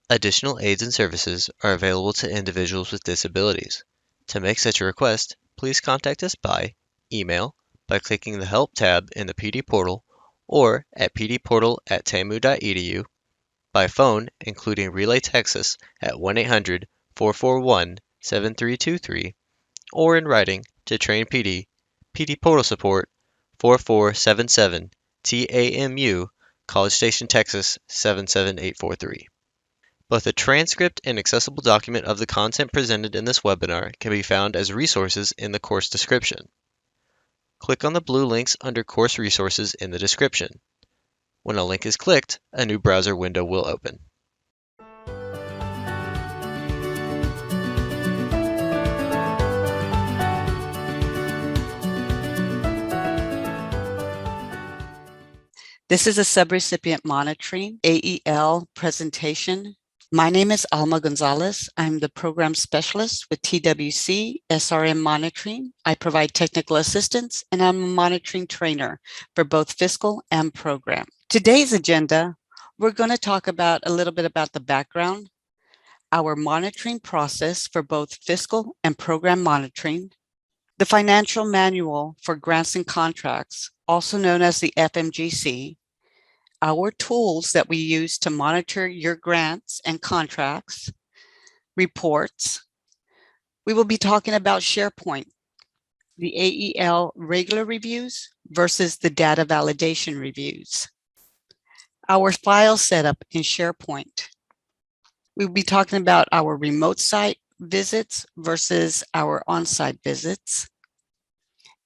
Additional aids and services are available to individuals with disabilities. To make such a request, please contact us by email, by clicking the Help tab in the PD portal, or at pdportal@tamu.edu, by phone, including Relay Texas at 1-800-441-7323, or in writing to Train PD, PD Portal Support, 4477 TAMU, College Station, Texas 77843. Both a transcript and accessible document of the content presented in this webinar can be found as resources in the course description. Click on the blue links under Course Resources in the description. When a link is clicked, a new browser window will open. This is a subrecipient monitoring AEL presentation. My name is Alma Gonzalez. I'm the program specialist with TWC SRM Monitoring. I provide technical assistance and I'm a monitoring trainer for both fiscal and program. Today's agenda, we're going to talk about a little bit about the background, our monitoring process for both fiscal and program monitoring, the financial manual for grants and contracts, also known as the FMGC, our tools that we use to monitor your grants and contracts, reports. We will be talking about SharePoint, the AEL regular reviews versus the data validation reviews, our file setup in SharePoint. We'll be talking about our remote site visits versus our on-site visits.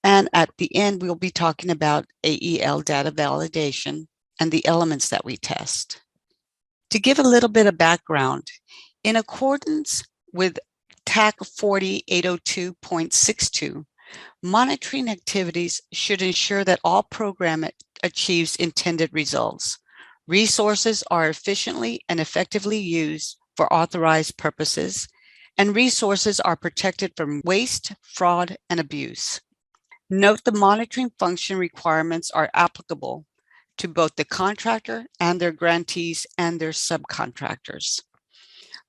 And at the end, we'll be talking about AEL data validation and the elements that we test. To give a little bit of background, in accordance with TAC 40802.62, monitoring activities should ensure that all program achieves intended results. Resources are efficiently and effectively used for authorized purposes, and resources are protected from waste, fraud, and abuse. Note the monitoring function requirements are applicable to both the contractor and their grantees and their subcontractors.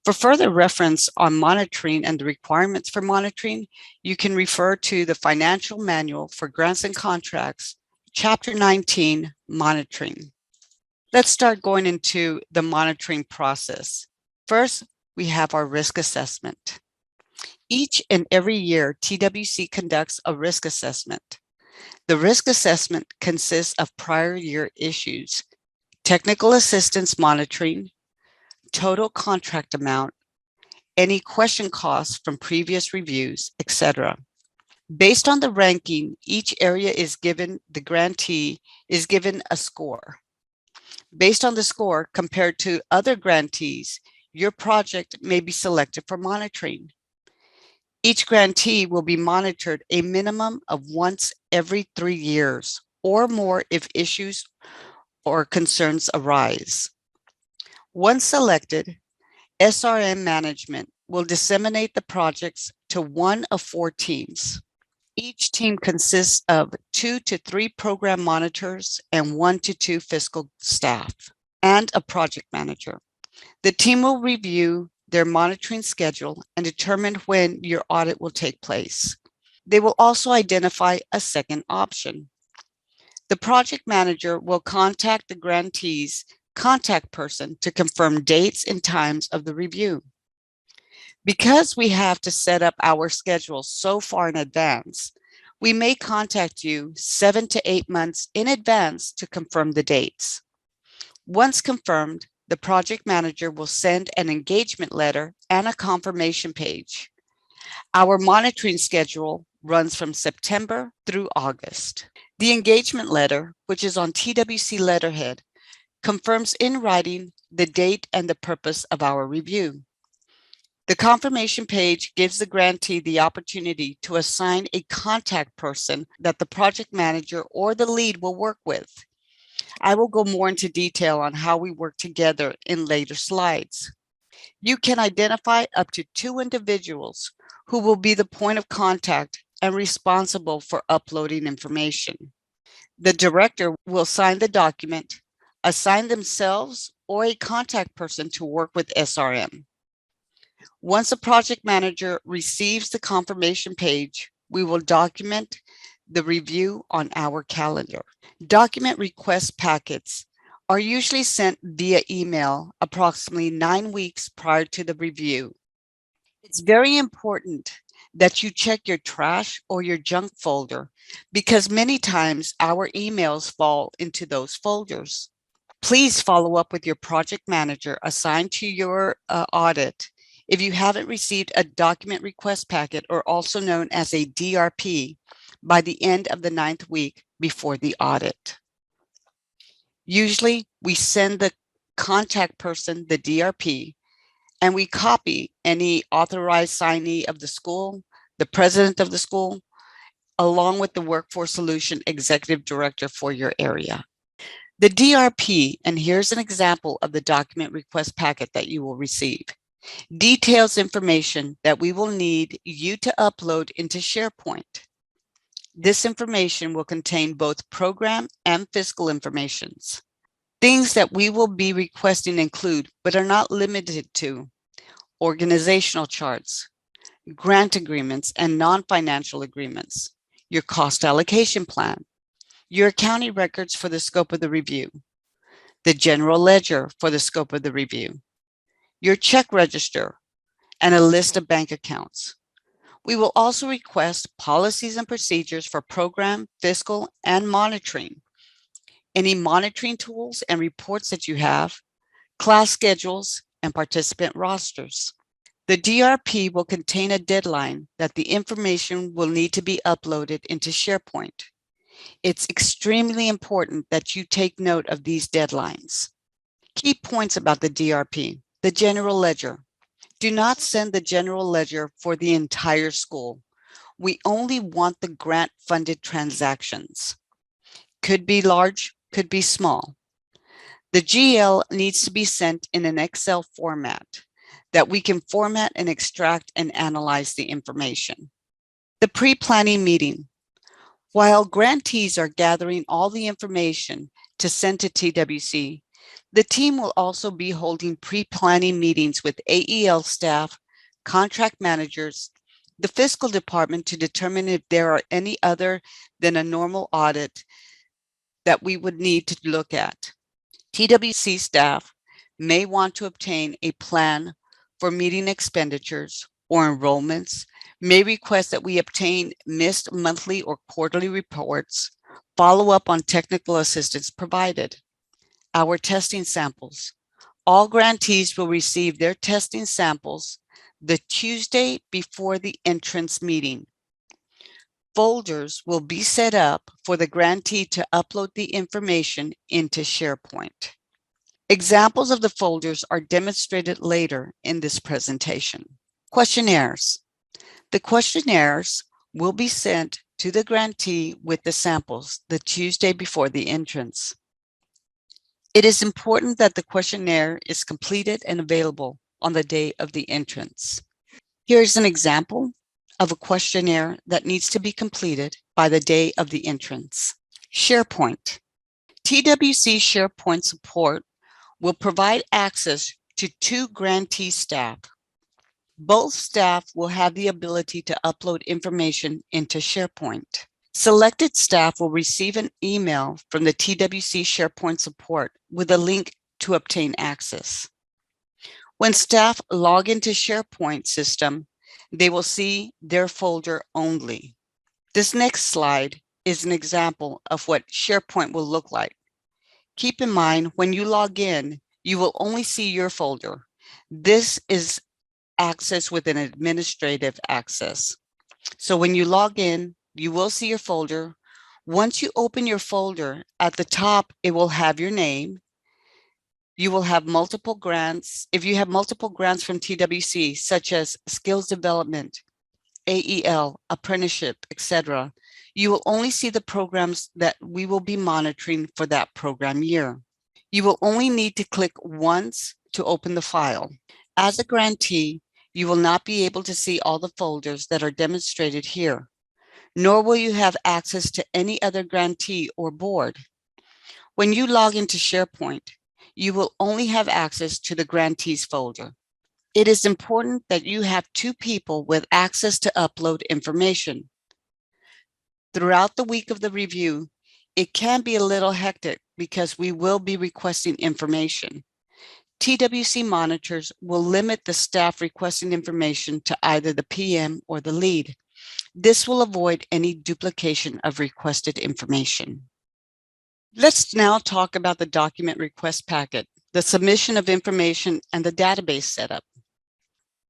For further reference on monitoring and the requirements for monitoring, you can refer to the Financial Manual for Grants and Contracts, Chapter 19, Monitoring. Let's start going into the monitoring process. First, we have our risk assessment. Each and every year, TWC conducts a risk assessment. The risk assessment consists of prior year issues, technical assistance monitoring, total contract amount, any question costs from previous reviews, etc. Based on the ranking, each area is given, the grantee is given a score. Based on the score compared to other grantees, your project may be selected for monitoring. Each grantee will be monitored a minimum of once every 3 years or more if issues or concerns arise. Once selected, SRM management will disseminate the projects to one of 4 teams. Each team consists of 2 to 3 program monitors and 1 to 2 fiscal staff and a project manager. The team will review their monitoring schedule and determine when your audit will take place. They will also identify a second option. The project manager will contact the grantee's contact person to confirm dates and times of the review. Because we have to set up our schedule so far in advance, we may contact you 7 to 8 months in advance to confirm the dates. Once confirmed, the project manager will send an engagement letter and a confirmation page. Our monitoring schedule runs from September through August. The engagement letter, which is on TWC letterhead, confirms in writing the date and the purpose of our review. The confirmation page gives the grantee the opportunity to assign a contact person that the project manager or the lead will work with. I will go more into detail on how we work together in later slides. You can identify up to 2 individuals who will be the point of contact and responsible for uploading information. The director will sign the document, assign themselves or a contact person to work with SRM. Once a project manager receives the confirmation page, we will document the review on our calendar. Document request packets are usually sent via email approximately 9 weeks prior to the review. It's very important that you check your trash or your junk folder because many times our emails fall into those folders. Please follow up with your project manager assigned to your audit if you haven't received a document request packet, or also known as a DRP, by the end of the 9th week before the audit. Usually, we send the contact person the DRP and we copy any authorized signee of the school, the president of the school, along with the Workforce Solution Executive Director for your area. The DRP, and here's an example of the document request packet that you will receive, details information that we will need you to upload into SharePoint. This information will contain both program and fiscal informations. Things that we will be requesting include, but are not limited to, organizational charts, grant agreements and non-financial agreements, your cost allocation plan, your accounting records for the scope of the review, the general ledger for the scope of the review, your check register, and a list of bank accounts. We will also request policies and procedures for program, fiscal, and monitoring, any monitoring tools and reports that you have, class schedules, and participant rosters. The DRP will contain a deadline that the information will need to be uploaded into SharePoint. It's extremely important that you take note of these deadlines. Key points about the DRP. The general ledger. Do not send the general ledger for the entire school. We only want the grant-funded transactions. Could be large, could be small. The GL needs to be sent in an Excel format that we can format and extract and analyze the information. The pre-planning meeting. While grantees are gathering all the information to send to TWC, the team will also be holding pre-planning meetings with AEL staff, contract managers, the fiscal department to determine if there are any other than a normal audit that we would need to look at. TWC staff may want to obtain a plan for meeting expenditures or enrollments, may request that we obtain missed monthly or quarterly reports, follow up on technical assistance provided. Our testing samples. All grantees will receive their testing samples the Tuesday before the entrance meeting. Folders will be set up for the grantee to upload the information into SharePoint. Examples of the folders are demonstrated later in this presentation. Questionnaires. The questionnaires will be sent to the grantee with the samples the Tuesday before the entrance. It is important that the questionnaire is completed and available on the day of the entrance. Here's an example of a questionnaire that needs to be completed by the day of the entrance. SharePoint. TWC SharePoint support will provide access to 2 grantee staff. Both staff will have the ability to upload information into SharePoint. Selected staff will receive an email from the TWC SharePoint support with a link to obtain access. When staff log into SharePoint system, they will see their folder only. This next slide is an example of what SharePoint will look like. Keep in mind, when you log in, you will only see your folder. This is access with an administrative access. So when you log in, you will see your folder. Once you open your folder, at the top, it will have your name. You will have multiple grants. If you have multiple grants from TWC, such as skills development, AEL, apprenticeship, etc., you will only see the programs that we will be monitoring for that program year. You will only need to click once to open the file. As a grantee, you will not be able to see all the folders that are demonstrated here, nor will you have access to any other grantee or board. When you log into SharePoint, You will only have access to the grantees folder. It is important that you have 2 people with access to upload information. Throughout the week of the review, it can be a little hectic because we will be requesting information. TWC monitors will limit the staff requesting information to either the PM or the lead. This will avoid any duplication of requested information. Let's now talk about the document request packet, the submission of information, and the database setup.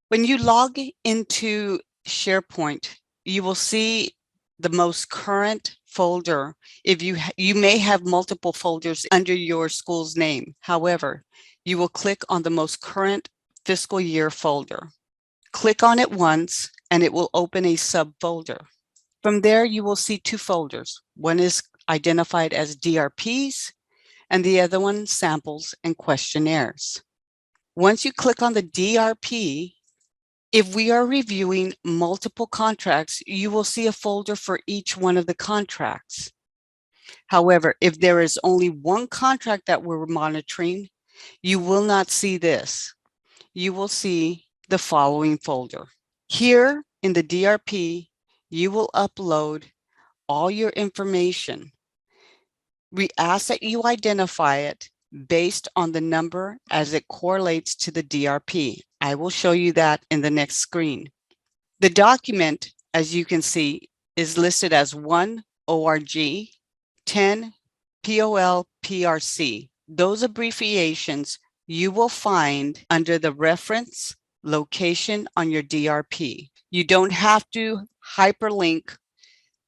When you log into SharePoint, you will see the most current folder. If you may have multiple folders under your school's name. However, you will click on the most current fiscal year folder. Click on it once and it will open a subfolder. From there, you will see 2 folders. One is identified as DRPs and the other one samples and questionnaires. Once you click on the DRP, if we are reviewing multiple contracts, you will see a folder for each one of the contracts. However, if there is only one contract that we're monitoring, you will not see this. You will see the following folder. Here in the DRP, you will upload all your information. We ask that you identify it based on the number as it correlates to the DRP. I will show you that in the next screen. The document, as you can see, is listed as 1 ORG, 10 POL PRC. Those abbreviations you will find under the reference location on your DRP. You don't have to hyperlink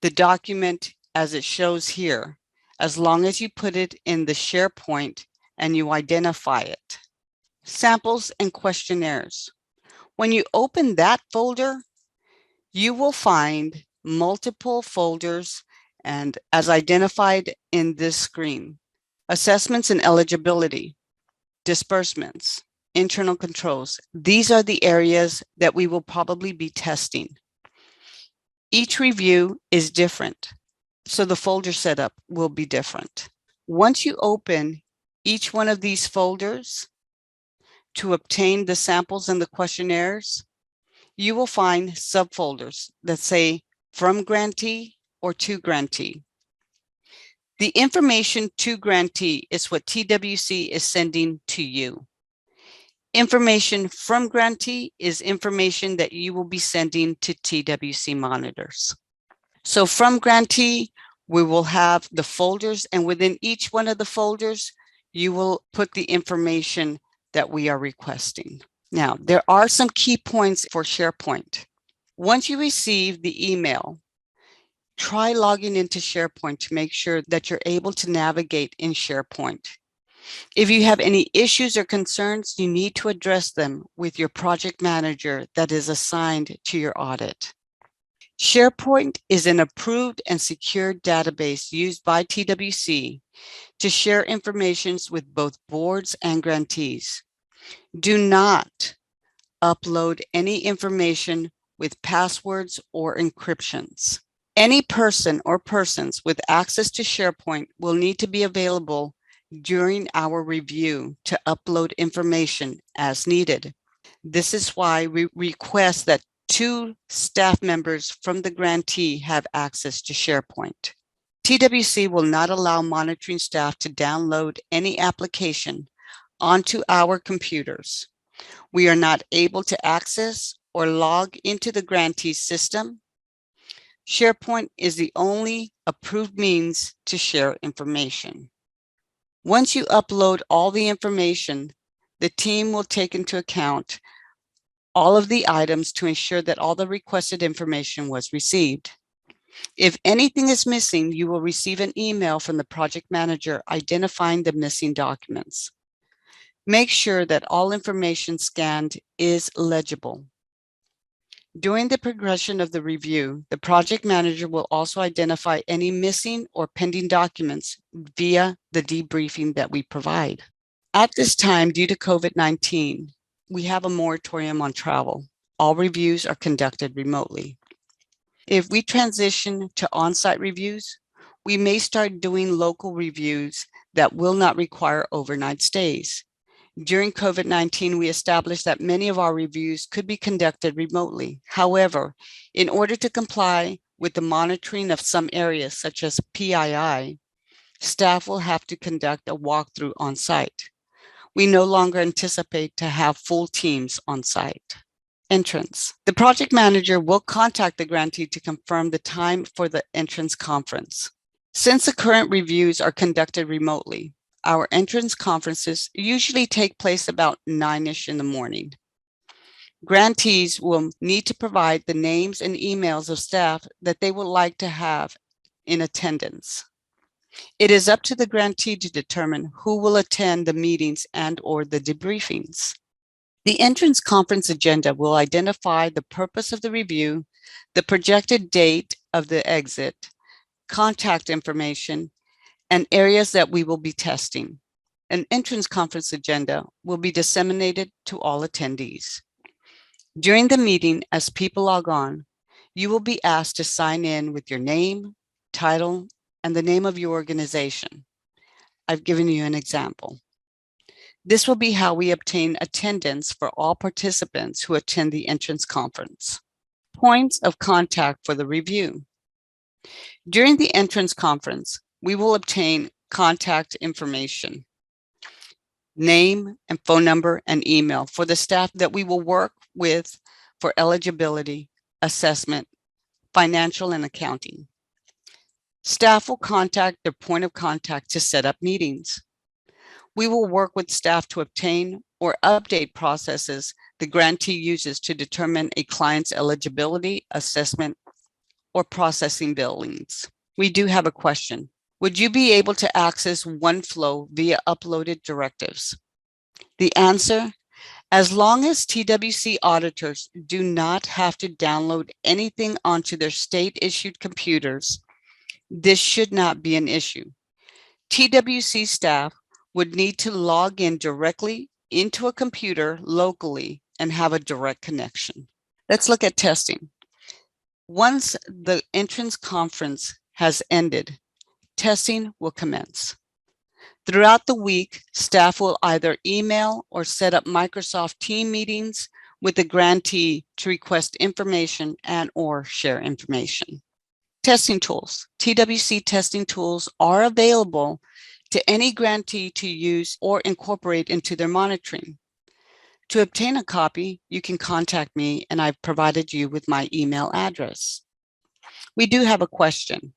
the document as it shows here, as long as you put it in the SharePoint and you identify it. Samples and questionnaires. When you open that folder, you will find multiple folders and as identified in this screen. Assessments and eligibility, disbursements, internal controls. These are the areas that we will probably be testing. Each review is different, so the folder setup will be different. Once you open each one of these folders to obtain the samples and the questionnaires, you will find subfolders that say from grantee or to grantee. The information to grantee is what TWC is sending to you. Information from grantee is information that you will be sending to TWC monitors. So from grantee, we will have the folders, and within each one of the folders, you will put the information that we are requesting. Now, there are some key points for SharePoint. Once you receive the email, try logging into SharePoint to make sure that you're able to navigate in SharePoint. If you have any issues or concerns, you need to address them with your project manager that is assigned to your audit. SharePoint is an approved and secured database used by TWC to share information with both boards and grantees. Do not upload any information with passwords or encryptions. Any person or persons with access to SharePoint will need to be available during our review to upload information as needed. This is why we request that 2 staff members from the grantee have access to SharePoint. TWC will not allow monitoring staff to download any application onto our computers. We are not able to access or log into the grantee system. SharePoint is the only approved means to share information. Once you upload all the information, the team will take into account all of the items to ensure that all the requested information was received. If anything is missing, you will receive an email from the project manager identifying the missing documents. Make sure that all information scanned is legible. During the progression of the review, the project manager will also identify any missing or pending documents via the debriefing that we provide. At this time, due to COVID-19, we have a moratorium on travel. All reviews are conducted remotely. If we transition to on-site reviews, we may start doing local reviews that will not require overnight stays. During COVID-19, we established that many of our reviews could be conducted remotely. However, in order to comply with the monitoring of some areas, such as PII, staff will have to conduct a walkthrough on site. We no longer anticipate to have full teams on site. Entrance. The project manager will contact the grantee to confirm the time for the entrance conference. Since the current reviews are conducted remotely, our entrance conferences usually take place about 9-ish in the morning. Grantees will need to provide the names and emails of staff that they would like to have in attendance. It is up to the grantee to determine who will attend the meetings and/or the debriefings. The entrance conference agenda will identify the purpose of the review, the projected date of the exit, contact information, and areas that we will be testing. An entrance conference agenda will be disseminated to all attendees. During the meeting, as people log on, you will be asked to sign in with your name, title, and the name of your organization. I've given you an example. This will be how we obtain attendance for all participants who attend the entrance conference. Points of contact for the review. During the entrance conference, we will obtain contact information, name and phone number and email for the staff that we will work with for eligibility, assessment, financial, and accounting. Staff will contact their point of contact to set up meetings. We will work with staff to obtain or update processes the grantee uses to determine a client's eligibility, assessment, or processing billings. We do have a question. Would you be able to access OneFlow via uploaded directives? The answer, as long as TWC auditors do not have to download anything onto their state-issued computers, this should not be an issue. TWC staff would need to log in directly into a computer locally and have a direct connection. Let's look at testing. Once the entrance conference has ended, testing will commence. Throughout the week, staff will either email or set up Microsoft Teams meetings with the grantee to request information and/or share information. Testing tools. TWC testing tools are available to any grantee to use or incorporate into their monitoring. To obtain a copy, you can contact me, and I've provided you with my email address. We do have a question.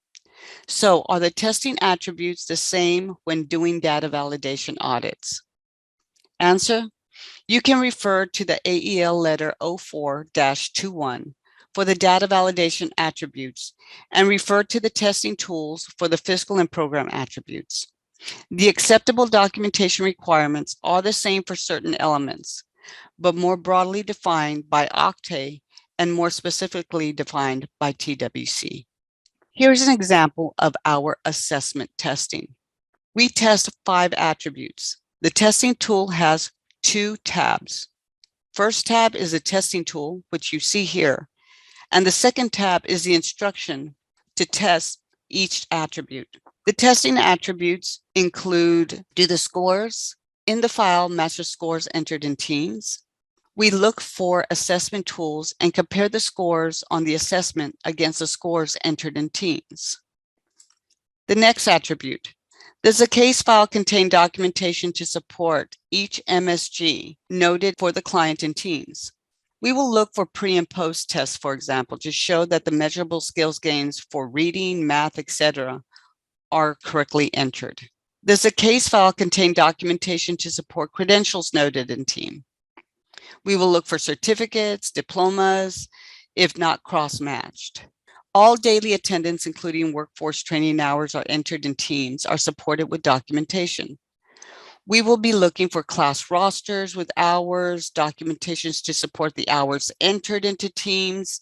So, are the testing attributes the same when doing data validation audits? Answer, you can refer to the AEL letter 04-21 for the data validation attributes and refer to the testing tools for the fiscal and program attributes. The acceptable documentation requirements are the same for certain elements, but more broadly defined by Octave and more specifically defined by TWC. Here's an example of our assessment testing. We test 5 attributes. The testing tool has 2 tabs. First tab is the testing tool, which you see here, and the second tab is the instruction to test each attribute. The testing attributes include, do the scores in the file match the scores entered in Teams? We look for assessment tools and compare the scores on the assessment against the scores entered in Teams. The next attribute, does the case file contain documentation to support each MSG noted for the client in Teams? We will look for pre and post tests, for example, to show that the measurable skills gains for reading, math, etc. are correctly entered. Does the case file contain documentation to support credentials noted in Team? We will look for certificates, diplomas, if not cross-matched. All daily attendance, including workforce training hours, are entered in Teams, are supported with documentation. We will be looking for class rosters with hours, documentations to support the hours entered into Teams,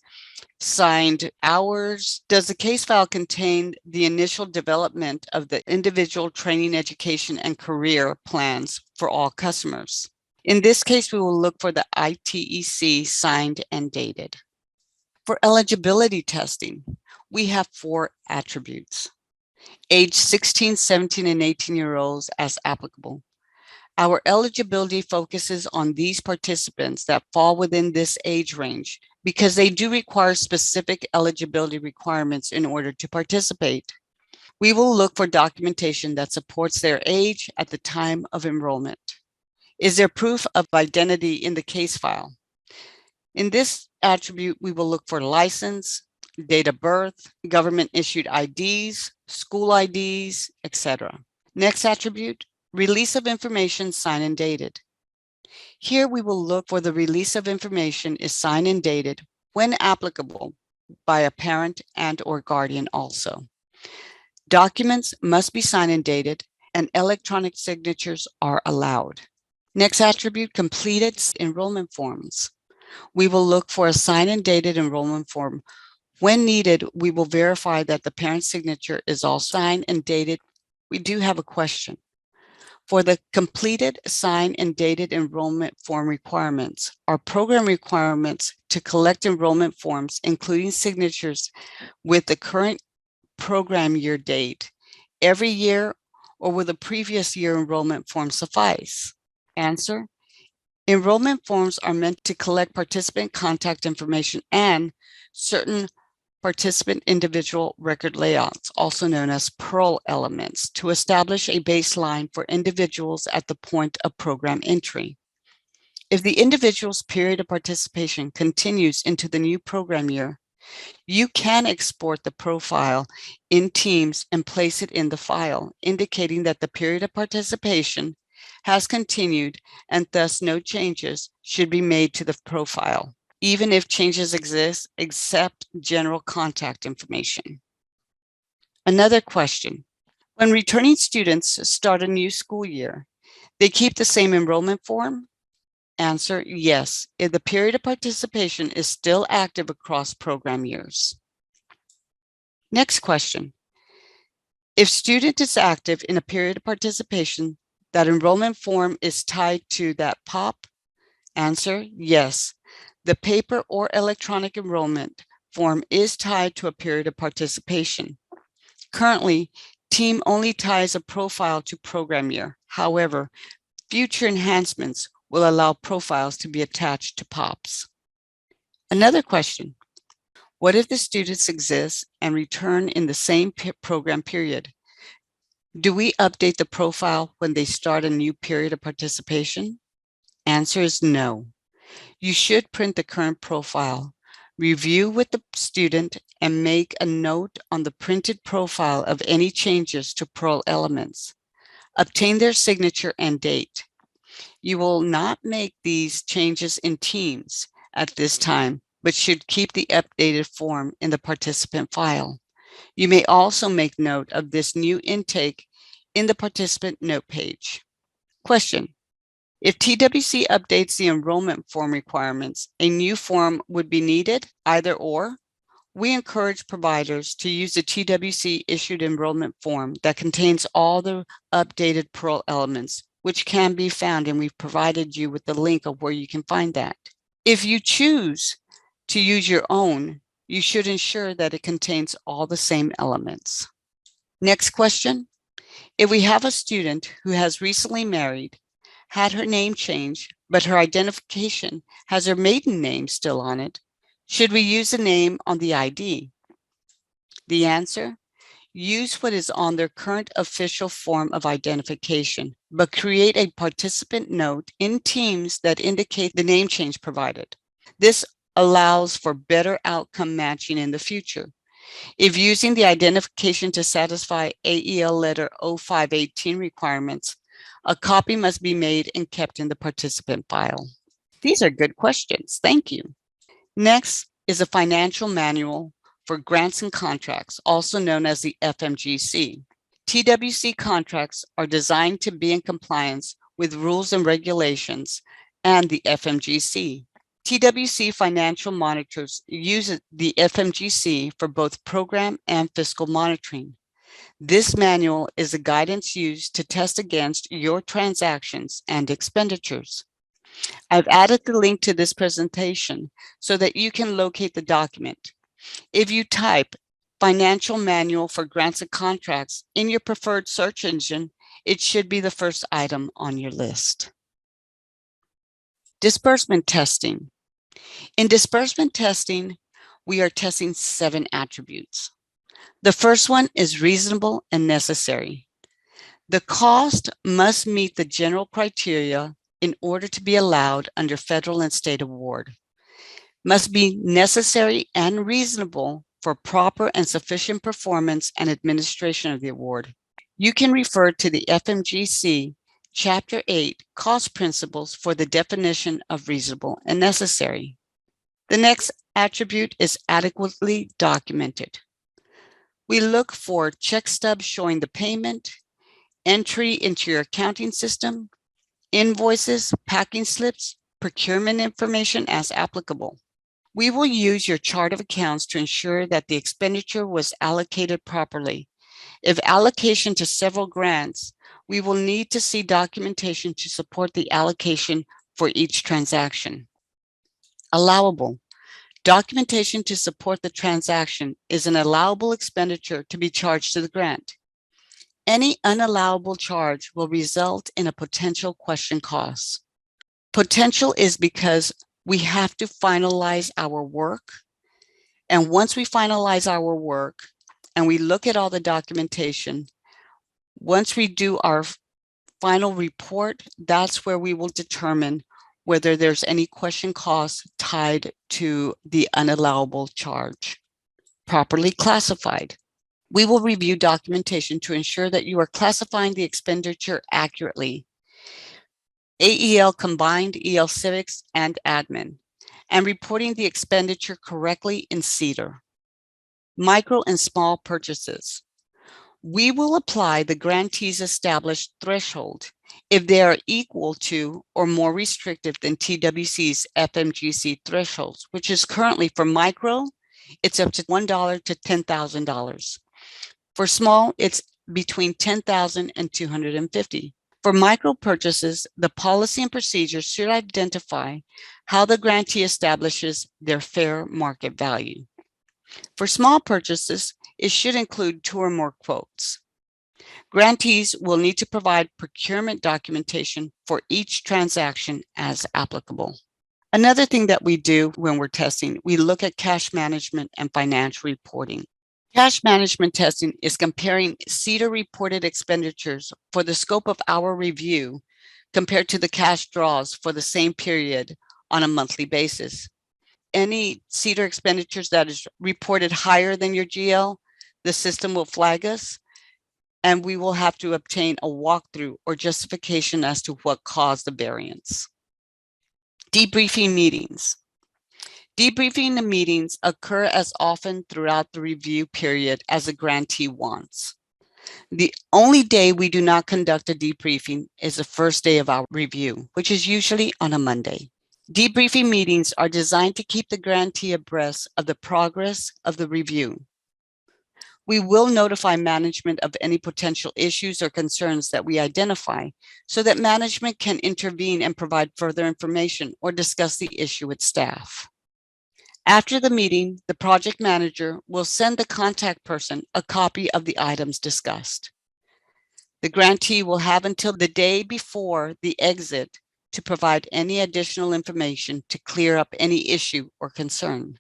signed hours. Does the case file contain the initial development of the individual training, education, and career plans for all customers? In this case, we will look for the ITEC signed and dated. For eligibility testing, we have 4 attributes. age 16, 17, and 18-year-olds as applicable. Our eligibility focuses on these participants that fall within this age range because they do require specific eligibility requirements in order to participate. We will look for documentation that supports their age at the time of enrollment. Is there proof of identity in the case file? In this attribute, we will look for license, date of birth, government issued IDs, school IDs, etc. Next attribute, release of information signed and dated. Here we will look for the release of information is signed and dated when applicable by a parent and or guardian also. Documents must be signed and dated, and electronic signatures are allowed. Next attribute, completed enrollment forms. We will look for a signed and dated enrollment form. When needed, we will verify that the parent's signature is all signed and dated. We do have a question. For the completed, signed, and dated enrollment form requirements, our program requirements to collect enrollment forms, including signatures with the current program year date, every year, or will the previous year enrollment form suffice? Answer. Enrollment forms are meant to collect participant contact information and certain participant individual record layouts, also known as PEARL elements, to establish a baseline for individuals at the point of program entry. If the individual's period of participation continues into the new program year, you can export the profile in Teams and place it in the file, indicating that the period of participation has continued and thus no changes should be made to the profile, even if changes exist except general contact information. Another question. When returning students start a new school year, they keep the same enrollment form? Answer, yes, if the period of participation is still active across program years. Next question. If student is active in a period of participation, that enrollment form is tied to that POP? Answer, yes. The paper or electronic enrollment form is tied to a period of participation. Currently, Team only ties a profile to program year. However, future enhancements will allow profiles to be attached to POPs. Another question. What if the students exist and return in the same program period? Do we update the profile when they start a new period of participation? Answer is no. You should print the current profile, review with the student, and make a note on the printed profile of any changes to PEARL elements. Obtain their signature and date. You will not make these changes in Teams at this time, but should keep the updated form in the participant file. You may also make note of this new intake in the participant note page. Question. If TWC updates the enrollment form requirements, a new form would be needed, either or. We encourage providers to use the TWC issued enrollment form that contains all the updated PEARL elements, which can be found, and we've provided you with the link of where you can find that. If you choose to use your own, you should ensure that it contains all the same elements. Next question. If we have a student who has recently married, had her name changed, but her identification has her maiden name still on it, should we use the name on the ID? The answer, use what is on their current official form of identification, but create a participant note in Teams that indicate the name change provided. This allows for better outcome matching in the future. If using the identification to satisfy AEL letter 0518 requirements, a copy must be made and kept in the participant file. These are good questions. Thank you. Next is a financial manual for grants and contracts, also known as the FMGC. TWC contracts are designed to be in compliance with rules and regulations and the FMGC. TWC Financial Monitors use the FMGC for both program and fiscal monitoring. This manual is a guidance used to test against your transactions and expenditures. I've added the link to this presentation so that you can locate the document. If you type financial manual for grants and contracts in your preferred search engine, it should be the first item on your list. Disbursement testing. In disbursement testing, we are testing 7 attributes. The first one is reasonable and necessary. The cost must meet the general criteria in order to be allowed under federal and state award. Must be necessary and reasonable for proper and sufficient performance and administration of the award. You can refer to the FMGC Chapter 8 Cost Principles for the definition of reasonable and necessary. The next attribute is adequately documented. We look for check stubs showing the payment, entry into your accounting system, invoices, packing slips, procurement information as applicable. We will use your chart of accounts to ensure that the expenditure was allocated properly. If allocation to several grants, we will need to see documentation to support the allocation for each transaction. Allowable. Documentation to support the transaction is an allowable expenditure to be charged to the grant. Any unallowable charge will result in a potential question cost. Potential is because we have to finalize our work. And once we finalize our work and we look at all the documentation, once we do our final report, that's where we will determine whether there's any question costs tied to the unallowable charge. Properly classified. We will review documentation to ensure that you are classifying the expenditure accurately. AEL combined EL Civics and admin, and reporting the expenditure correctly in CEDAR. Micro and small purchases. We will apply the grantee's established threshold if they are equal to or more restrictive than TWC's FMGC thresholds, which is currently for micro, it's up to $1 to $10,000. For small, it's between $10,000 and $250. For micro purchases, the policy and procedures should identify how the grantee establishes their fair market value. For small purchases, it should include 2 or more quotes. Grantees will need to provide procurement documentation for each transaction as applicable. Another thing that we do when we're testing, we look at cash management and financial reporting. Cash management testing is comparing CEDAR reported expenditures for the scope of our review compared to the cash draws for the same period on a monthly basis. Any CEDAR expenditures that is reported higher than your GL, the system will flag us, and we will have to obtain a walkthrough or justification as to what caused the variance. Debriefing meetings. Debriefing meetings occur as often throughout the review period as a grantee wants. The only day we do not conduct a debriefing is the first day of our review, which is usually on a Monday. Debriefing meetings are designed to keep the grantee abreast of the progress of the review. We will notify management of any potential issues or concerns that we identify so that management can intervene and provide further information or discuss the issue with staff. After the meeting, the project manager will send the contact person a copy of the items discussed. The grantee will have until the day before the exit to provide any additional information to clear up any issue or concern.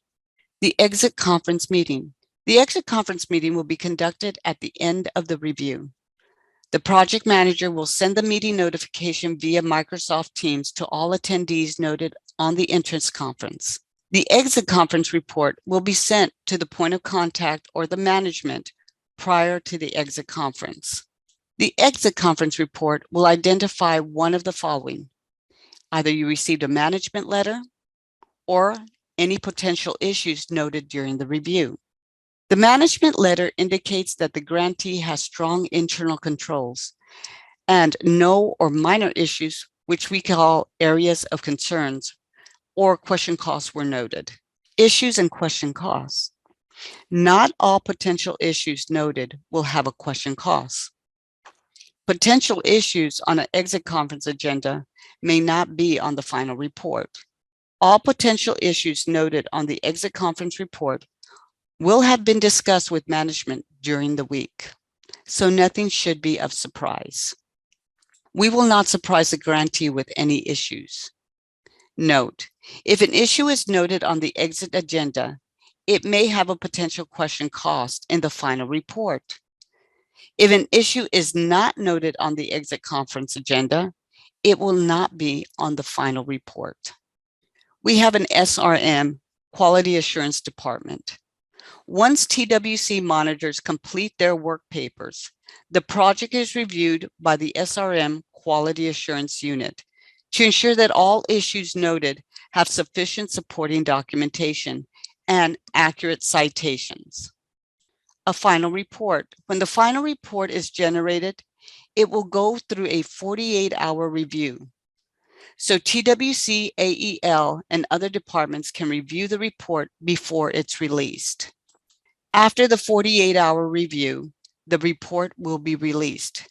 The exit conference meeting. The exit conference meeting will be conducted at the end of the review. The project manager will send the meeting notification via Microsoft Teams to all attendees noted on the entrance conference. The exit conference report will be sent to the point of contact or the management prior to the exit conference. The exit conference report will identify one of the following. Either you received a management letter or any potential issues noted during the review. The management letter indicates that the grantee has strong internal controls and no or minor issues, which we call areas of concerns, or question costs were noted. Issues and question costs. Not all potential issues noted will have a question cost. Potential issues on an exit conference agenda may not be on the final report. All potential issues noted on the exit conference report will have been discussed with management during the week, so nothing should be of surprise. We will not surprise the grantee with any issues. Note, if an issue is noted on the exit agenda, it may have a potential question cost in the final report. If an issue is not noted on the exit conference agenda, it will not be on the final report. We have an SRM, Quality Assurance Department. Once TWC monitors complete their work papers, the project is reviewed by the SRM Quality Assurance Unit to ensure that all issues noted have sufficient supporting documentation and accurate citations. A final report. When the final report is generated, it will go through a 48-hour review. So TWC, AEL, and other departments can review the report before it's released. After the 48-hour review, the report will be released.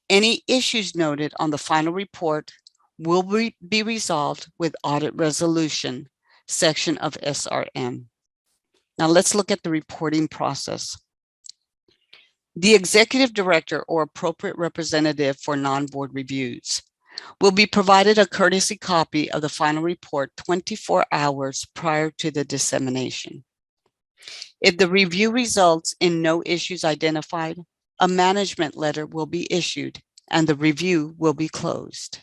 Any issues noted on the final report will be resolved with audit resolution section of SRM. Now let's look at the reporting process. The executive director or appropriate representative for non-board reviews will be provided a courtesy copy of the final report 24 hours prior to the dissemination. If the review results in no issues identified, a management letter will be issued and the review will be closed.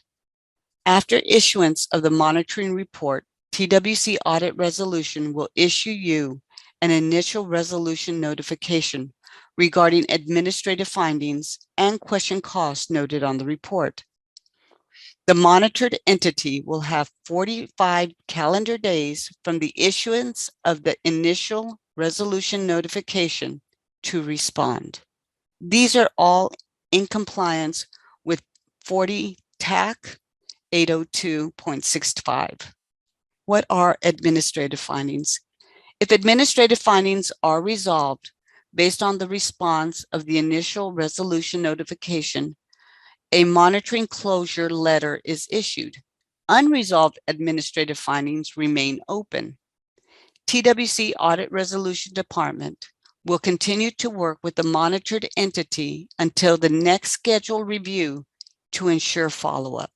After issuance of the monitoring report, TWC audit resolution will issue you an initial resolution notification regarding administrative findings and question costs noted on the report. The monitored entity will have 45 calendar days from the issuance of the initial resolution notification to respond. These are all in compliance with 40 TAC 802.65. What are administrative findings? If administrative findings are resolved based on the response of the initial resolution notification, a monitoring closure letter is issued. Unresolved administrative findings remain open. TWC Audit Resolution Department will continue to work with the monitored entity until the next scheduled review to ensure follow-up.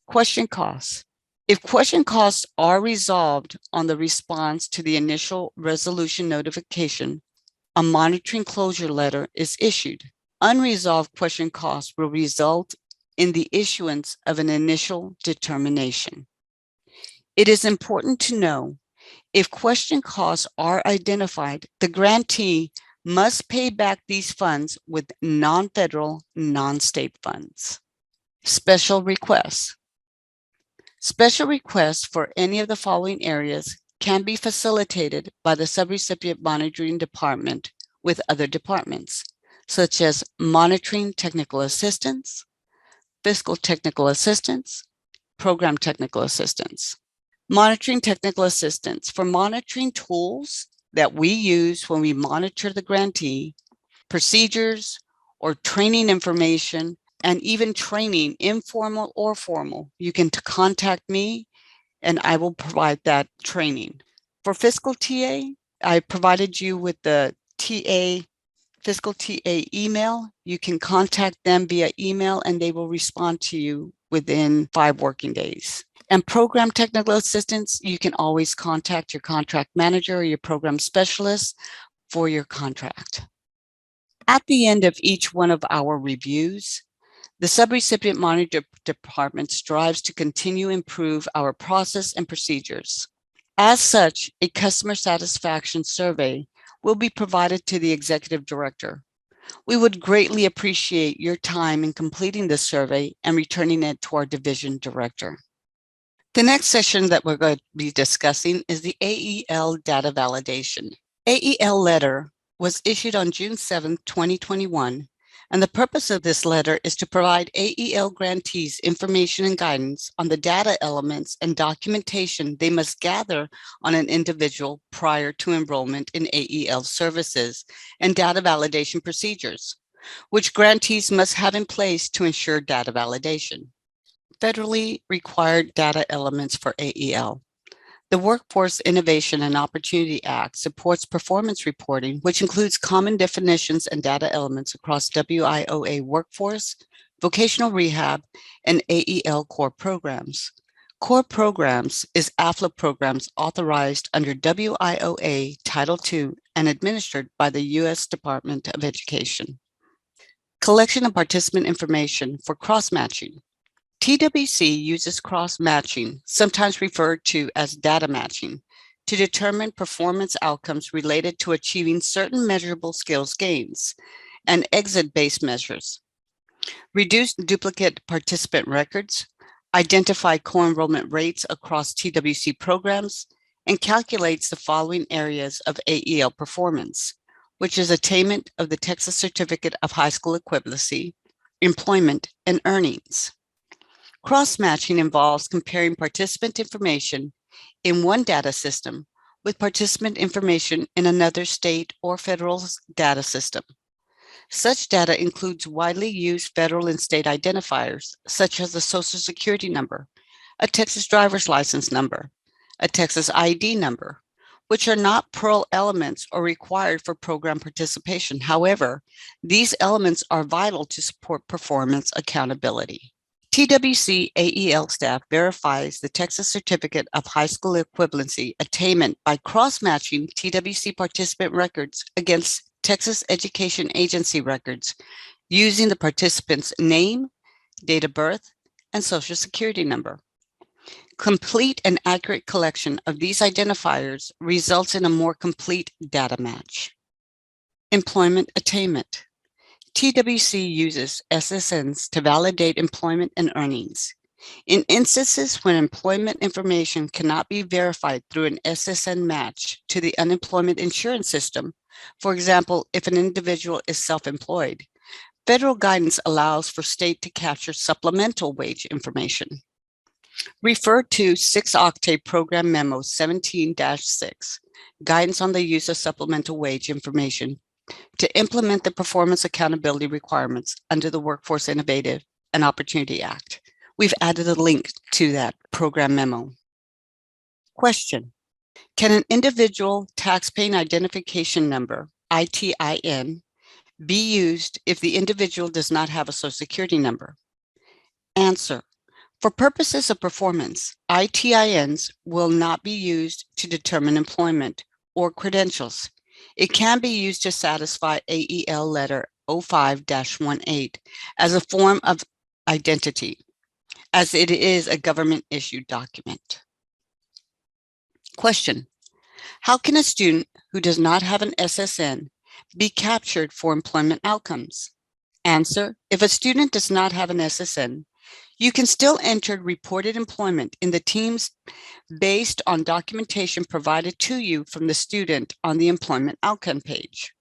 Question costs. If question costs are resolved on the response to the initial resolution notification, a monitoring closure letter is issued. Unresolved question costs will result in the issuance of an initial determination. It is important to know if question costs are identified, the grantee must pay back these funds with non-federal, non-state funds. Special requests. Special requests for any of the following areas can be facilitated by the subrecipient monitoring department with other departments, such as monitoring technical assistance, fiscal technical assistance, program technical assistance. Monitoring technical assistance for monitoring tools that we use when we monitor the grantee, procedures or training information, and even training, informal or formal. You can contact me and I will provide that training. For fiscal TA, I provided you with the fiscal TA email. You can contact them via email and they will respond to you within 5 working days. And program technical assistance, you can always contact your contract manager or your program specialist for your contract. At the end of each one of our reviews, the subrecipient monitor department strives to continue to improve our process and procedures. As such, a customer satisfaction survey will be provided to the executive director. We would greatly appreciate your time in completing this survey and returning it to our division director. The next session that we're going to be discussing is the AEL data validation. AEL letter was issued on June 7, 2021, and the purpose of this letter is to provide AEL grantees information and guidance on the data elements and documentation they must gather on an individual prior to enrollment in AEL services and data validation procedures, which grantees must have in place to ensure data validation. Federally required data elements for AEL. The Workforce Innovation and Opportunity Act supports performance reporting, which includes common definitions and data elements across WIOA workforce, vocational rehab, and AEL core programs. Core programs is AFLA programs authorized under WIOA Title II and administered by the U.S. Department of Education. Collection of participant information for cross-matching. TWC uses cross-matching, sometimes referred to as data matching, to determine performance outcomes related to achieving certain measurable skills gains and exit-based measures. Reduce duplicate participant records, identify co-enrollment rates across TWC programs, and calculates the following areas of AEL performance, which is attainment of the Texas Certificate of High School Equivalency, employment, and earnings. Cross-matching involves comparing participant information in one data system with participant information in another state or federal data system. Such data includes widely used federal and state identifiers, such as the Social Security number, a Texas driver's license number, a Texas ID number, which are not Pearl elements or required for program participation. However, these elements are vital to support performance accountability. TWC AEL staff verifies the Texas Certificate of High School Equivalency attainment by cross-matching TWC participant records against Texas Education Agency records using the participant's name, date of birth, and Social Security number. Complete and accurate collection of these identifiers results in a more complete data match. Employment attainment. TWC uses SSNs to validate employment and earnings. In instances when employment information cannot be verified through an SSN match to the unemployment insurance system, for example, if an individual is self-employed, federal guidance allows for state to capture supplemental wage information. Refer to 6-Octave Program Memo 17-6, Guidance on the Use of Supplemental Wage Information to implement the performance accountability requirements under the Workforce Innovation and Opportunity Act. We've added a link to that program memo. Question: can an individual taxpaying identification number, ITIN, be used if the individual does not have a Social Security number? Answer: for purposes of performance, ITINs will not be used to determine employment or credentials. It can be used to satisfy AEL letter 05-18 as a form of identity, as it is a government-issued document. Question: how can a student who does not have an SSN be captured for employment outcomes? Answer: if a student does not have an SSN, you can still enter reported employment in the teams based on documentation provided to you from the student on the employment outcome page.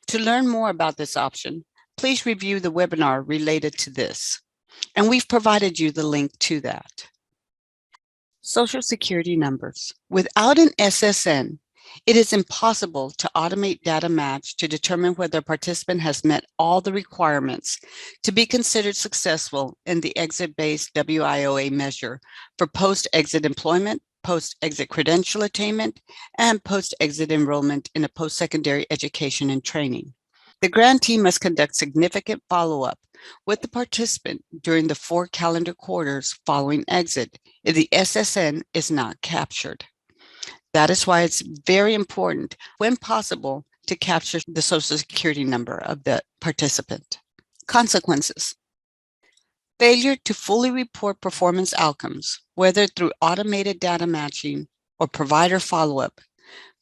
To learn more about this option, please review the webinar related to this, and we've provided you the link to that. Social Security numbers. Without an SSN, it is impossible to automate data match to determine whether a participant has met all the requirements to be considered successful in the exit-based WIOA measure for post-exit employment, post-exit credential attainment, and post-exit enrollment in a post-secondary education and training. The grantee must conduct significant follow-up with the participant during the 4 calendar quarters following exit if the SSN is not captured. That is why it's very important, when possible, to capture the Social Security number of the participant. Consequences: failure to fully report performance outcomes, whether through automated data matching or provider follow-up,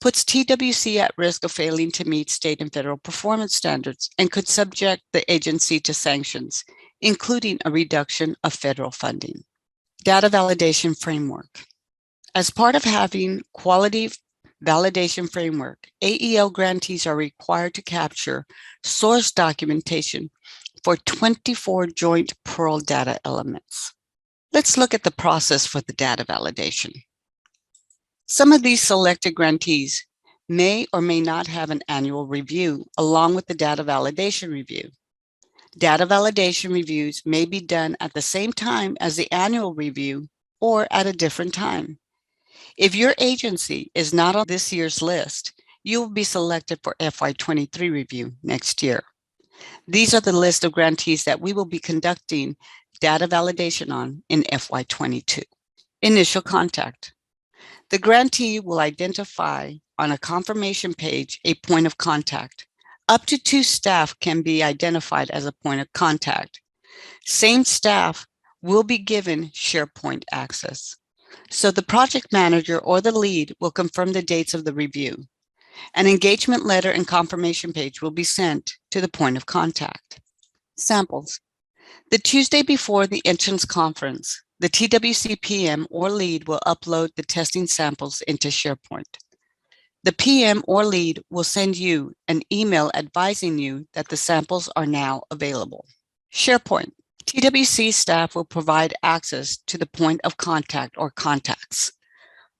puts TWC at risk of failing to meet state and federal performance standards and could subject the agency to sanctions, including a reduction of federal funding. Data validation framework. As part of having quality validation framework, AEL grantees are required to capture source documentation for 24 joint Pearl data elements. Let's look at the process for the data validation. Some of these selected grantees may or may not have an annual review along with the data validation review. Data validation reviews may be done at the same time as the annual review or at a different time. If your agency is not on this year's list, you will be selected for FY23 review next year. These are the list of grantees that we will be conducting data validation on in FY22. Initial contact. The grantee will identify on a confirmation page a point of contact. Up to 2 staff can be identified as a point of contact. Same staff will be given SharePoint access. So the project manager or the lead will confirm the dates of the review. An engagement letter and confirmation page will be sent to the point of contact. Samples. The Tuesday before the entrance conference, the TWC PM or lead will upload the testing samples into SharePoint. The PM or lead will send you an email advising you that the samples are now available. SharePoint. TWC staff will provide access to the point of contact or contacts.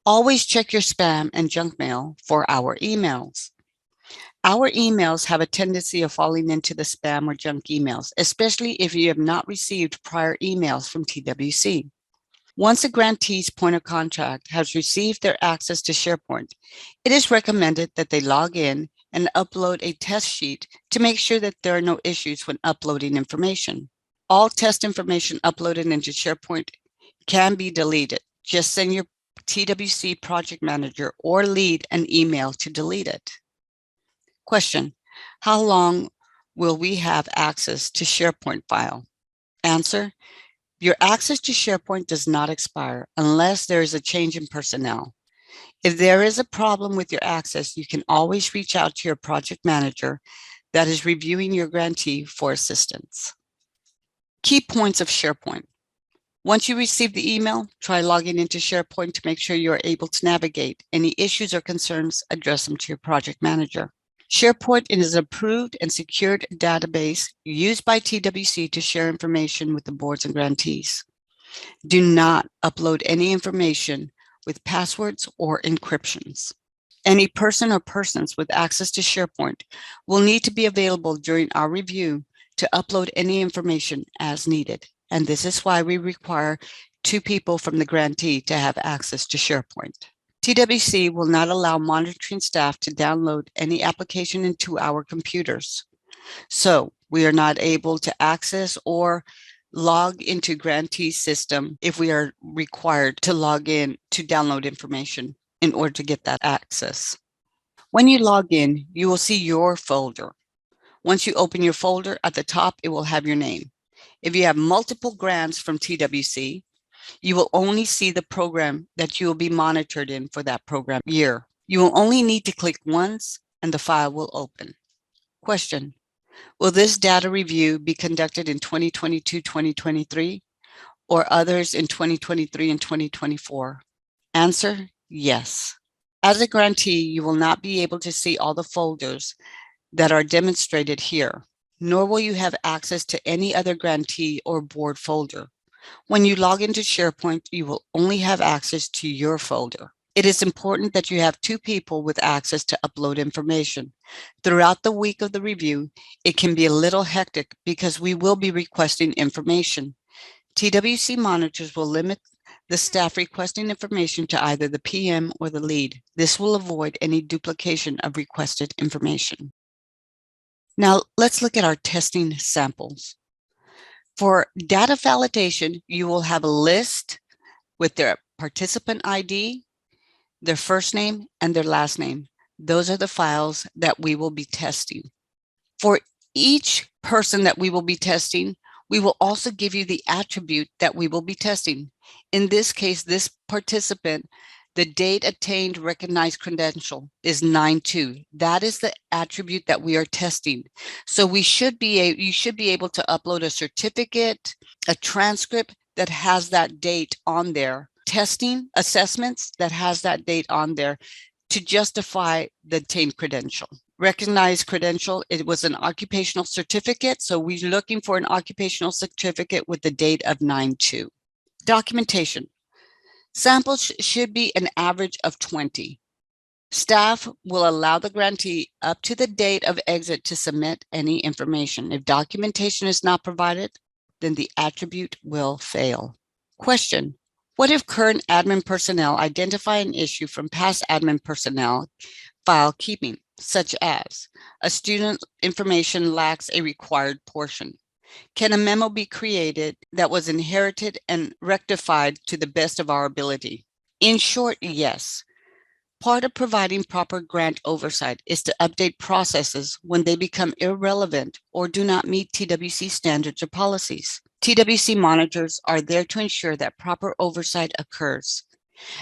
Always check your spam and junk mail for our emails. Our emails have a tendency of falling into the spam or junk emails, especially if you have not received prior emails from TWC. Once a grantee's point of contact has received their access to SharePoint, it is recommended that they log in and upload a test sheet to make sure that there are no issues when uploading information. All test information uploaded into SharePoint can be deleted. Just send your TWC project manager or lead an email to delete it. Question: how long will we have access to SharePoint file? Answer: your access to SharePoint does not expire unless there is a change in personnel. If there is a problem with your access, you can always reach out to your project manager that is reviewing your grantee for assistance. Key points of SharePoint. Once you receive the email, try logging into SharePoint to make sure you are able to navigate. Any issues or concerns, address them to your project manager. SharePoint is an approved and secured database used by TWC to share information with the boards and grantees. Do not upload any information with passwords or encryptions. Any person or persons with access to SharePoint will need to be available during our review to upload any information as needed. And this is why we require 2 people from the grantee to have access to SharePoint. TWC will not allow monitoring staff to download any application into our computers. So we are not able to access or log into grantee system if we are required to log in to download information in order to get that access. When you log in, you will see your folder. Once you open your folder, at the top, it will have your name. If you have multiple grants from TWC, you will only see the program that you will be monitored in for that program year. You will only need to click once and the file will open. Question: will this data review be conducted in 2022-2023 or others in 2023 and 2024? Answer: yes. As a grantee, you will not be able to see all the folders that are demonstrated here, nor will you have access to any other grantee or board folder. When you log into SharePoint, you will only have access to your folder. It is important that you have 2 people with access to upload information. Throughout the week of the review, it can be a little hectic because we will be requesting information. TWC monitors will limit the staff requesting information to either the PM or the lead. This will avoid any duplication of requested information. Now, let's look at our testing samples. For data validation, you will have a list with their participant ID, their first name, and their last name. Those are the files that we will be testing. For each person that we will be testing, we will also give you the attribute that we will be testing. In this case, this participant, the date attained recognized credential is 9/2. That is the attribute that we are testing. So you should be able to upload a certificate, a transcript that has that date on there, testing assessments that has that date on there to justify the attained credential. Recognized credential, it was an occupational certificate. So we're looking for an occupational certificate with the date of 9/2. Documentation. Samples should be an average of 20. Staff will allow the grantee up to the date of exit to submit any information. If documentation is not provided, then the attribute will fail. Question: What if current admin personnel identify an issue from past admin personnel file keeping, such as a student information lacks a required portion? Can a memo be created that was inherited and rectified to the best of our ability? In short, yes. Part of providing proper grant oversight is to update processes when they become irrelevant or do not meet TWC standards or policies. TWC monitors are there to ensure that proper oversight occurs.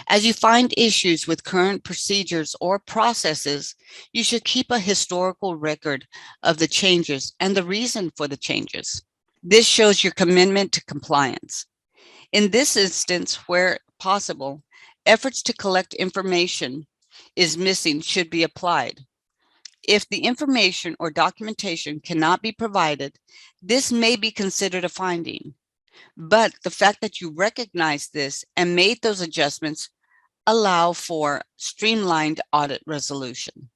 As you find issues with current procedures or processes, you should keep a historical record of the changes and the reason for the changes. This shows your commitment to compliance. In this instance, where possible, efforts to collect information is missing should be applied. If the information or documentation cannot be provided, this may be considered a finding. But the fact that you recognize this and made those adjustments allow for streamlined audit resolution.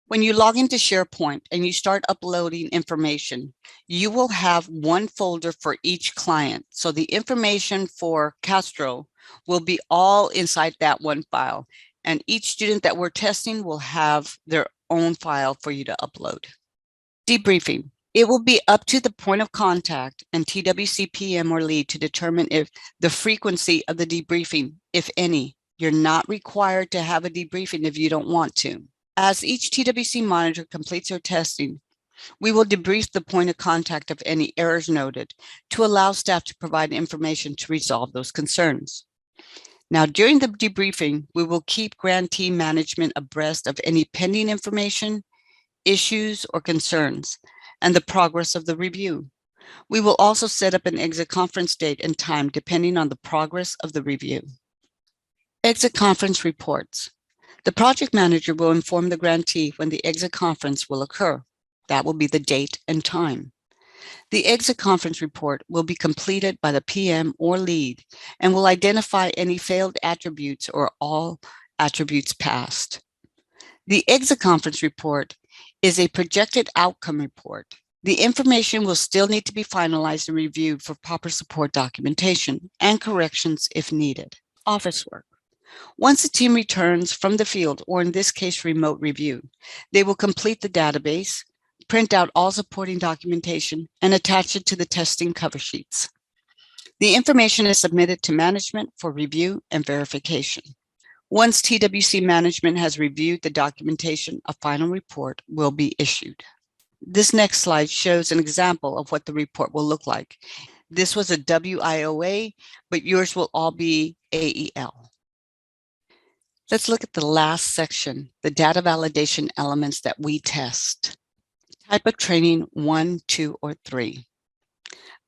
When you log into SharePoint and you start uploading information, you will have one folder for each client. So the information for Castro will be all inside that one file. And each student that we're testing will have their own file for you to upload. Debriefing. It will be up to the point of contact and TWC PM or lead to determine if the frequency of the debriefing, if any. You're not required to have a debriefing if you don't want to. As each TWC monitor completes their testing, we will debrief the point of contact of any errors noted to allow staff to provide information to resolve those concerns. Now, during the debriefing, we will keep grantee management abreast of any pending information, issues, or concerns, and the progress of the review. We will also set up an exit conference date and time depending on the progress of the review. Exit conference reports. The project manager will inform the grantee when the exit conference will occur. That will be the date and time. The exit conference report will be completed by the PM or lead and will identify any failed attributes or all attributes passed. The exit conference report is a projected outcome report. The information will still need to be finalized and reviewed for proper support documentation and corrections if needed. Office work. Once the team returns from the field, or in this case, remote review, they will complete the database, print out all supporting documentation, and attach it to the testing cover sheets. The information is submitted to management for review and verification. Once TWC management has reviewed the documentation, a final report will be issued. This next slide shows an example of what the report will look like. This was a WIOA, but yours will all be AEL. Let's look at the last section, the data validation elements that we test. Type of training 1, 2, or 3.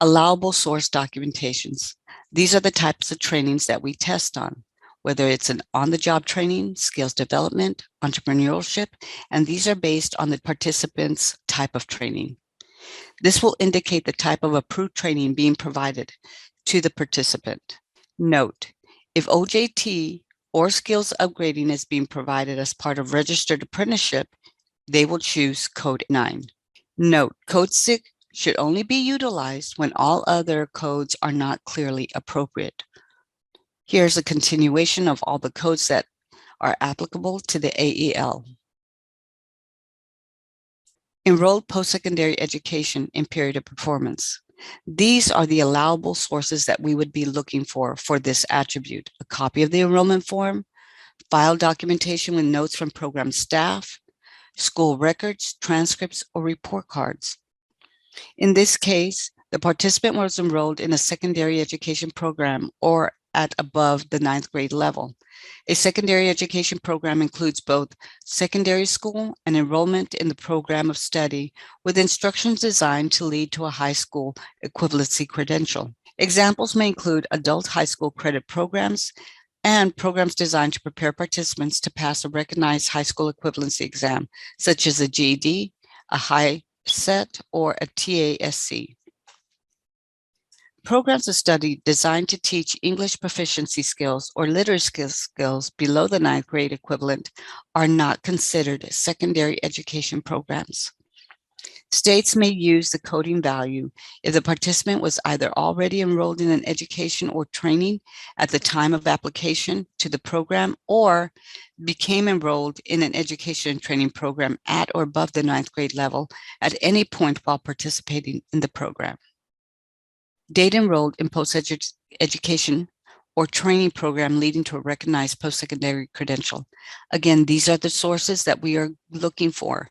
Allowable source documentations. These are the types of trainings that we test on, whether it's an on-the-job training, skills development, entrepreneurship, and these are based on the participant's type of training. This will indicate the type of approved training being provided to the participant. Note, if OJT or skills upgrading is being provided as part of registered apprenticeship, they will choose Code 9. Note, Code 6 should only be utilized when all other codes are not clearly appropriate. Here's a continuation of all the codes that are applicable to the AEL. Enrolled post-secondary education in period of performance. These are the allowable sources that we would be looking for this attribute: a copy of the enrollment form, file documentation with notes from program staff, school records, transcripts, or report cards. In this case, the participant was enrolled in a secondary education program or at above the 9th grade level. A secondary education program includes both secondary school and enrollment in the program of study with instructions designed to lead to a high school equivalency credential. Examples may include adult high school credit programs and programs designed to prepare participants to pass a recognized high school equivalency exam, such as a GED, a high set, or a TASC. Programs of study designed to teach English proficiency skills or literacy skills below the 9th grade equivalent are not considered secondary education programs. States may use the coding value if the participant was either already enrolled in an education or training at the time of application to the program or became enrolled in an education and training program at or above the 9th grade level at any point while participating in the program. Data enrolled in post-education or training program leading to a recognized post-secondary credential. Again, these are the sources that we are looking for.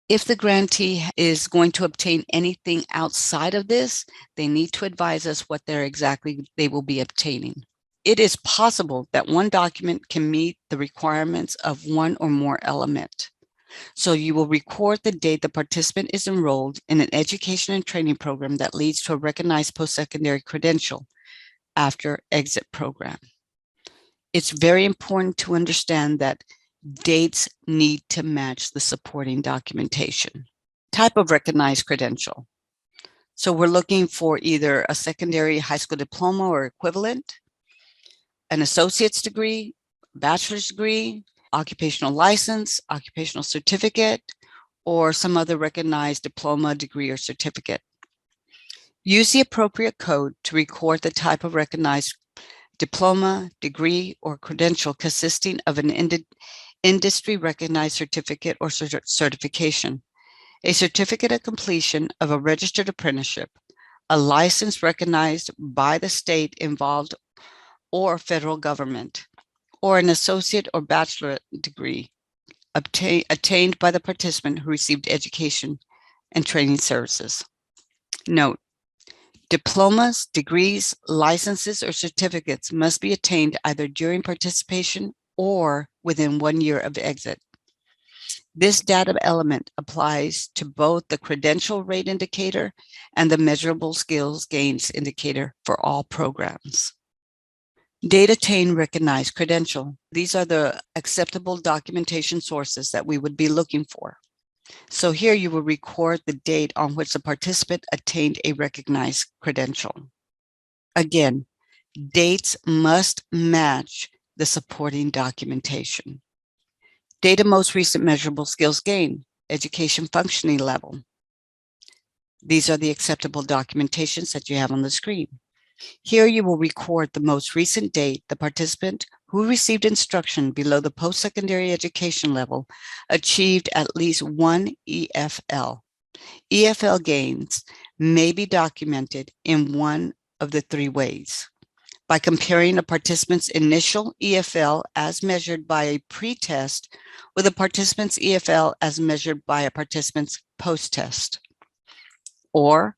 If the grantee is going to obtain anything outside of this, they need to advise us what they will be obtaining. It is possible that one document can meet the requirements of one or more element. So you will record the date the participant is enrolled in an education and training program that leads to a recognized post-secondary credential after exit program. It's very important to understand that dates need to match the supporting documentation. Type of recognized credential. So we're looking for either a secondary high school diploma or equivalent, an associate's degree, bachelor's degree, occupational license, occupational certificate, or some other recognized diploma, degree, or certificate. Use the appropriate code to record the type of recognized diploma, degree, or credential consisting of an industry recognized certificate or certification, a certificate of completion of a registered apprenticeship, a license recognized by the state involved or federal government, or an associate or bachelorate degree attained by the participant who received education and training services. Note, diplomas, degrees, licenses, or certificates must be attained either during participation or within 1 year of exit. This data element applies to both the credential rate indicator and the measurable skills gains indicator for all programs. Data attained recognized credential. These are the acceptable documentation sources that we would be looking for. So here you will record the date on which the participant attained a recognized credential. Again, dates must match the supporting documentation. Data most recent measurable skills gain, education functioning level. These are the acceptable documentations that you have on the screen. Here you will record the most recent date the participant who received instruction below the post-secondary education level achieved at least one EFL. EFL gains may be documented in one of the 3 ways. By comparing a participant's initial EFL as measured by a pre-test with a participant's EFL as measured by a participant's post-test. Or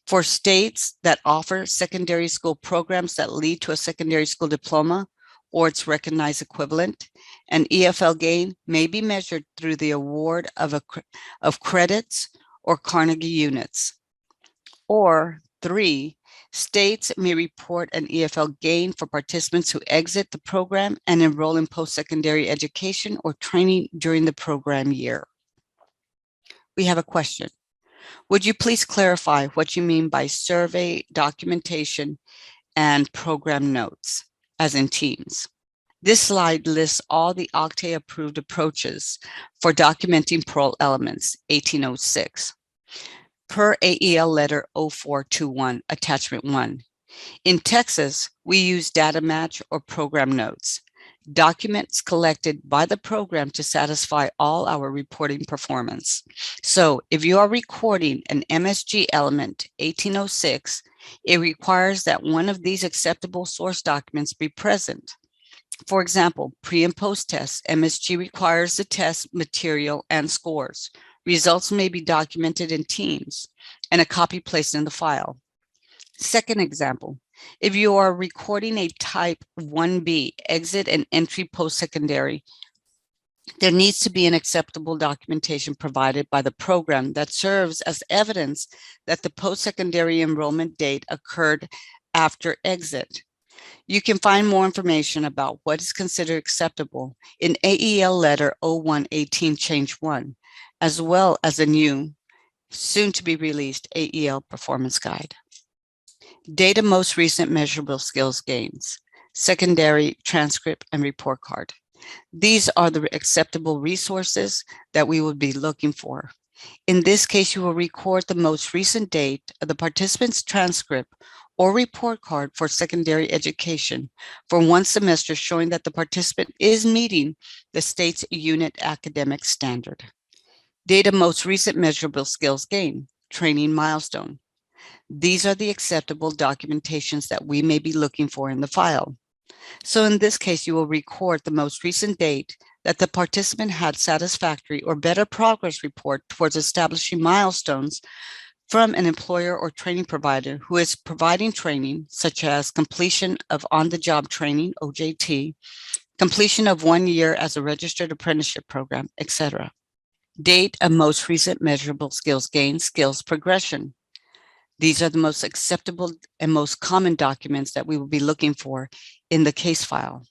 for states that offer secondary school programs that lead to a secondary school diploma or its recognized equivalent, an EFL gain may be measured through the award of credits or Carnegie units. Or 3, states may report an EFL gain for participants who exit the program and enroll in post-secondary education or training during the program year. We have a question. Would you please clarify what you mean by survey documentation and program notes, as in teams? This slide lists all the OCTAE-approved approaches for documenting parole elements, 1806, per AEL letter 0421, attachment 1. In Texas, we use data match or program notes, documents collected by the program to satisfy all our reporting performance. So if you are recording an MSG element 1806, it requires that one of these acceptable source documents be present. For example, pre and post tests, MSG requires the test material and scores. Results may be documented in teams and a copy placed in the file. Second example, if you are recording a type 1B exit and entry post-secondary, there needs to be an acceptable documentation provided by the program that serves as evidence that the post-secondary enrollment date occurred after exit. You can find more information about what is considered acceptable in AEL letter 0118 change 1, as well as a new, soon to be released AEL performance guide. Data most recent measurable skills gains, secondary transcript and report card. These are the acceptable resources that we would be looking for. In this case, you will record the most recent date of the participant's transcript or report card for secondary education for one semester showing that the participant is meeting the state's unit academic standard. Date of most recent measurable skills gain, training milestone. These are the acceptable documentations that we may be looking for in the file. So in this case, you will record the most recent date that the participant had satisfactory or better progress report towards establishing milestones from an employer or training provider who is providing training, such as completion of on-the-job training, OJT, completion of 1 year as a registered apprenticeship program, etc. Date of most recent measurable skills gain, skills progression. These are the most acceptable and most common documents that we will be looking for in the case file.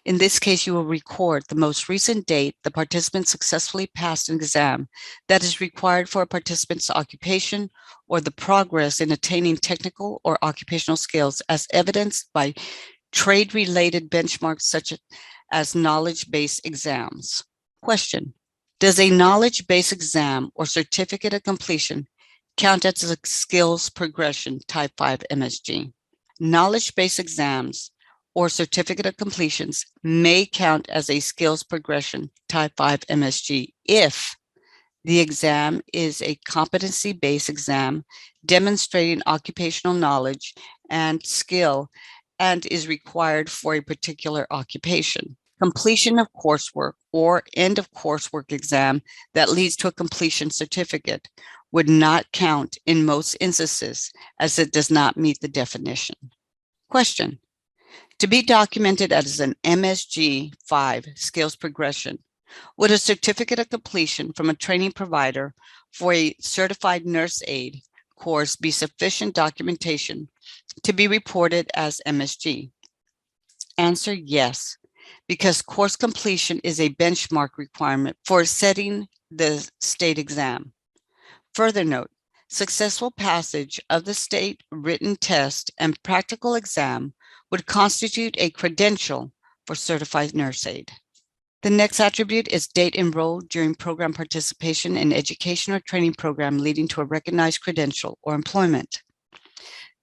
In this case, you will record the most recent date the participant successfully passed an exam that is required for a participant's occupation or the progress in attaining technical or occupational skills as evidenced by trade-related benchmarks such as knowledge-based exams. Question: does a knowledge-based exam or certificate of completion count as a skills progression type 5 MSG? Knowledge-based exams or certificate of completions may count as a skills progression type 5 MSG if the exam is a competency-based exam demonstrating occupational knowledge and skill and is required for a particular occupation. Completion of coursework or end of coursework exam that leads to a completion certificate would not count in most instances as it does not meet the definition. Question: to be documented as an MSG 5 skills progression, would a certificate of completion from a training provider for a certified nurse aide course be sufficient documentation to be reported as MSG? Answer: yes, because course completion is a benchmark requirement for setting the state exam. Further note, successful passage of the state written test and practical exam would constitute a credential for certified nurse aide. The next attribute is date enrolled during program participation in education or training program leading to a recognized credential or employment.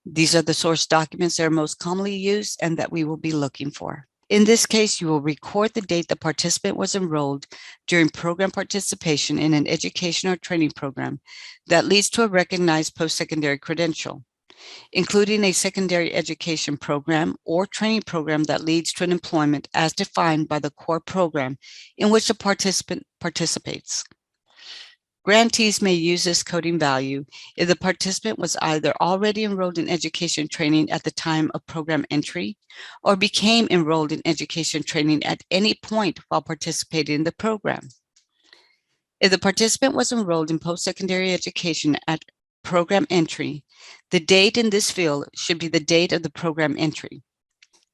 These are the source documents that are most commonly used and that we will be looking for. In this case, you will record the date the participant was enrolled during program participation in an education or training program that leads to a recognized post-secondary credential, including a secondary education program or training program that leads to an employment as defined by the core program in which the participant participates. Grantees may use this coding value if the participant was either already enrolled in education training at the time of program entry or became enrolled in education training at any point while participating in the program. If the participant was enrolled in post-secondary education at program entry, the date in this field should be the date of the program entry.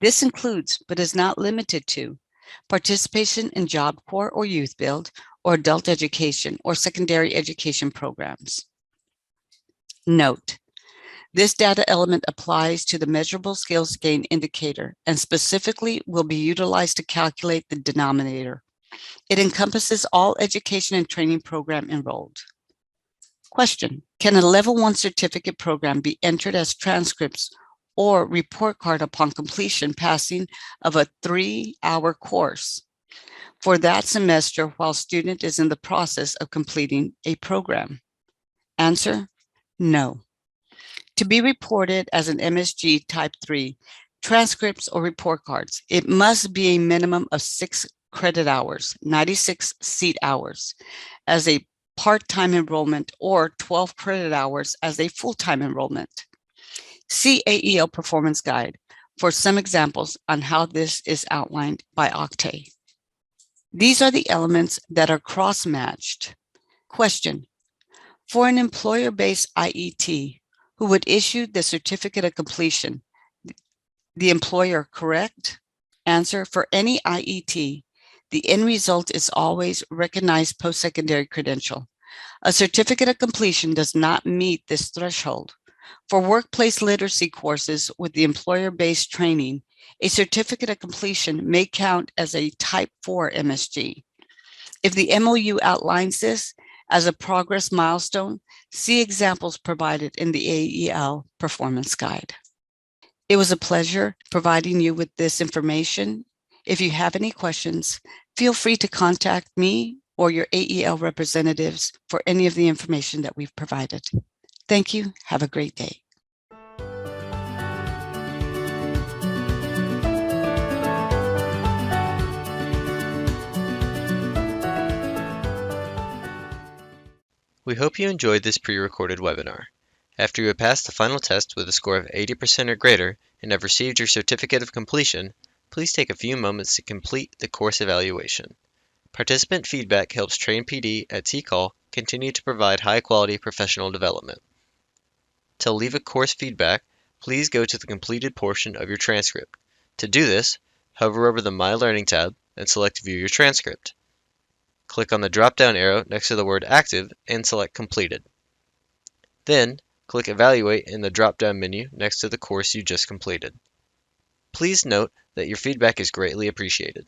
This includes, but is not limited to, participation in Job Corps or Youth Build or adult education or secondary education programs. Note: this data element applies to the measurable skills gain indicator and specifically will be utilized to calculate the denominator. It encompasses all education and training program enrolled. Question: can a level 1 certificate program be entered as transcripts or report card upon completion passing of a 3-hour course for that semester while student is in the process of completing a program? Answer: no. To be reported as an MSG Type 3, transcripts or report cards, it must be a minimum of 6 credit hours, 96 seat hours, as a part-time enrollment or 12 credit hours as a full-time enrollment. See AEL Performance Guide for some examples on how this is outlined by Octave. These are the elements that are cross-matched. Question: for an employer-based IET who would issue the certificate of completion, the employer correct? Answer: for any IET, the end result is always recognized post-secondary credential. A certificate of completion does not meet this threshold. For workplace literacy courses with the employer-based training, a certificate of completion may count as a Type 4 MSG. If the MOU outlines this As a progress milestone, see examples provided in the AEL Performance Guide. It was a pleasure providing you with this information. If you have any questions, feel free to contact me or your AEL representatives for any of the information that we've provided. Thank you. Have a great day. We hope you enjoyed this pre-recorded webinar. After you have passed the final test with a score of 80% or greater and have received your certificate of completion, please take a few moments to complete the course evaluation. Participant feedback helps Train PD at TCAL continue to provide high-quality professional development. To leave a course feedback, please go to the completed portion of your transcript. To do this, hover over the My Learning tab and select View Your Transcript. Click on the drop-down arrow next to the word Active and select Completed. Then, click Evaluate in the drop-down menu next to the course you just completed. Please note that your feedback is greatly appreciated.